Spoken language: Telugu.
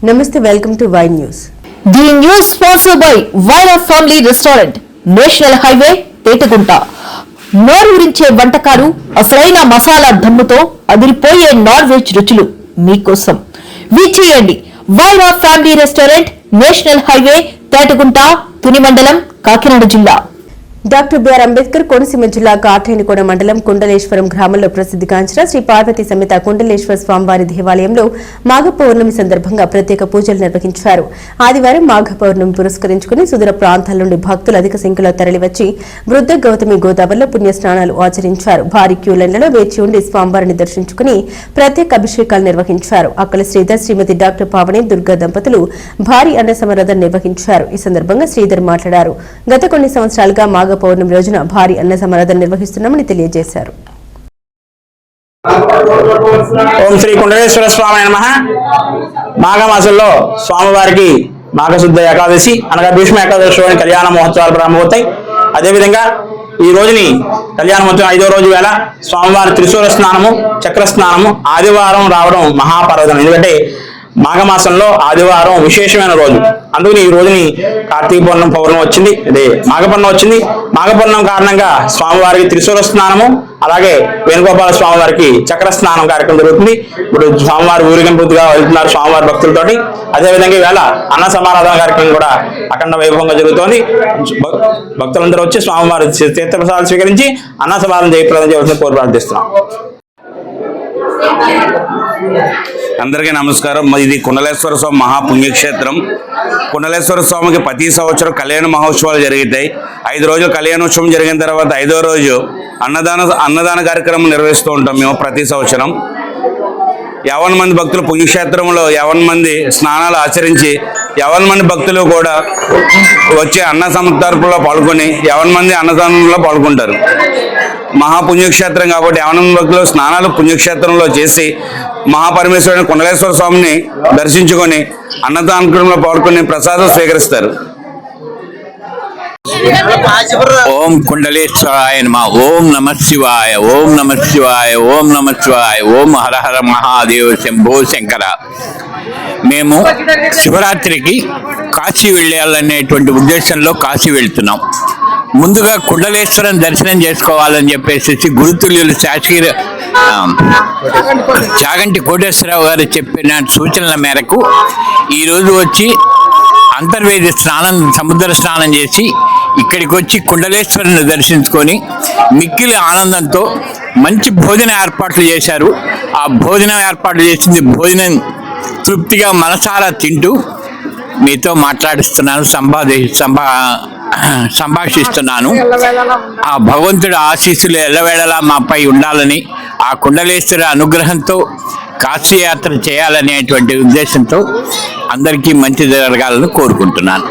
Namaste, welcome to Y News. The news sponsored by Vaira Family Restaurant, National Highway, Tetugunta. నోరూరించే వంటకాలు అసలైన మసాలా దమ్ముతో అదిరిపోయే నాన్ వెజ్ రుచులు మీకోసం విచ్చేయండి. Vaira family restaurant, national highway, Tetagunta, Tuni మండలం, కాకినాడ జిల్లా. డాక్టర్ బిఆర్ అంబేద్కర్ కోనసీమ జిల్లా కాట్రేనికోన మండలం కుండలేశ్వరం గ్రామంలో ప్రసిద్ధిగాంచిన శ్రీ పార్వతీ సమేత కుండలేశ్వర స్వామివారి దేవాలయంలో మాఘ పౌర్ణమి సందర్భంగా ప్రత్యేక పూజలు నిర్వహించారు. ఆదివారం మాఘ పౌర్ణమి పురస్కరించుకుని సుదూర ప్రాంతాల నుండి భక్తులు అధిక సంఖ్యలో తరలివచ్చి వృద్ధ గౌతమి గోదావరిలో పుణ్యస్నానాలు ఆచరించారు. భారీ క్యూ లైన్లలో వేచి ఉండి స్వామివారిని దర్శించుకుని ప్రత్యేక అభిషేకాలు నిర్వహించారు. అక్కల శ్రీధర్, శ్రీమతి డాక్టర్ పావని, దుర్గా దంపతులు భారీ అన్న సమరాధన నిర్వహించారు. ఈ సందర్భంగా శ్రీధర్ మాట్లాడారు. గత కొన్ని సంవత్సరాలుగా మాఘ పౌర్ణమి రోజున భారీ అన్న సమరాధన నిర్వహిస్తున్నామని తెలియజేశారు. ఓం శ్రీ కుండలేశ్వర స్వామి నమః. మాఘమాసంలో స్వామివారికి మాఘశుద్ధ ఏకాదశి అనగా భీష్మ ఏకాదశిలోని కళ్యాణ మహోత్సవాలు ప్రారంభమవుతాయి. అదేవిధంగా ఈ రోజుని కళ్యాణ మహోత్సవం 5వ రోజు వేళ స్వామివారి త్రిశూల స్నానము, చక్ర స్నానము ఆదివారం రావడం మహాపర్వదం. ఎందుకంటే మాఘమాసంలో ఆదివారం విశేషమైన రోజు. అందుకని ఈ రోజుని కార్తీక పౌర్ణమి వచ్చింది, అదే మాఘపూర్ణం వచ్చింది. మాఘపూర్ణం కారణంగా స్వామివారికి త్రిశూల స్నానము, అలాగే వేణుగోపాల స్వామివారికి చక్ర స్నానం కార్యక్రమం జరుగుతుంది. ఇప్పుడు స్వామివారి ఊరేగింపుగా వెళ్తున్నారు స్వామివారి భక్తులతోటి. అదేవిధంగా ఈవేళ అన్న సమారాధన కార్యక్రమం కూడా అఖండ వైభవంగా జరుగుతోంది. భక్తులందరూ వచ్చి స్వామివారి తీర్థప్రసాదాలు స్వీకరించి అన్న సమారాధన జయప్రదం చేయవలసిన కోరి ప్రార్థిస్తున్నాం. అందరికీ నమస్కారం. ఇది కుండలేశ్వర స్వామి మహాపుణ్యక్షేత్రం. కుండలేశ్వర స్వామికి ప్రతి సంవత్సరం కళ్యాణ మహోత్సవాలు జరుగుతాయి. 5 రోజులు కళ్యాణోత్సవం జరిగిన తర్వాత 5వ రోజు అన్నదాన కార్యక్రమం నిర్వహిస్తూ ఉంటాం మేము ప్రతి సంవత్సరం. 50 మంది భక్తులు పుణ్యక్షేత్రంలో 50 మంది స్నానాలు ఆచరించి 50 మంది భక్తులు కూడా వచ్చి అన్న సమర్పణలో పాల్గొని 50 మంది అన్నదానంలో పాల్గొంటారు. మహాపుణ్యక్షేత్రం కాబట్టి 50 మంది భక్తులు స్నానాలు పుణ్యక్షేత్రంలో చేసి మహాపరమేశ్వరుని కుండలేశ్వర స్వామిని దర్శించుకొని అన్నదానంలో పాల్గొని ప్రసాదం స్వీకరిస్తారు. ఓం కుండలేశ్వరాయ నమః. ఓం నమః శివాయ. ఓం నమః శివాయ. ఓం నమః శివాయ. ఓం హర హర మహాదేవ శంభో శంకర. మేము శివరాత్రికి కాశీ వెళ్ళాలనేటువంటి ఉద్దేశంలో కాశీ వెళ్తున్నాం. ముందుగా కుండలేశ్వరం దర్శనం చేసుకోవాలని చెప్పేసి గురుతుల్యులు చాగంటి కోటేశ్వరరావు గారు చెప్పిన సూచనల మేరకు ఈరోజు వచ్చి అంతర్వేది సముద్ర స్నానం చేసి ఇక్కడికి వచ్చి కుండలేశ్వరుని దర్శించుకొని మిక్కిలి ఆనందంతో మంచి భోజన ఏర్పాట్లు చేశారు. ఆ భోజనం ఏర్పాట్లు చేసింది భోజనం తృప్తిగా మనసారా తింటూ మీతో మాట్లాడిస్తున్నాను, సంభాషిస్తున్నాను. ఆ భగవంతుడి ఆశీస్సులు ఎల్లవేళలా మాపై ఉండాలని, ఆ కుండలేశ్వర అనుగ్రహంతో కాశీయాత్ర చేయాలనేటువంటి ఉద్దేశంతో అందరికీ మంచి జరగాలని కోరుకుంటున్నాను.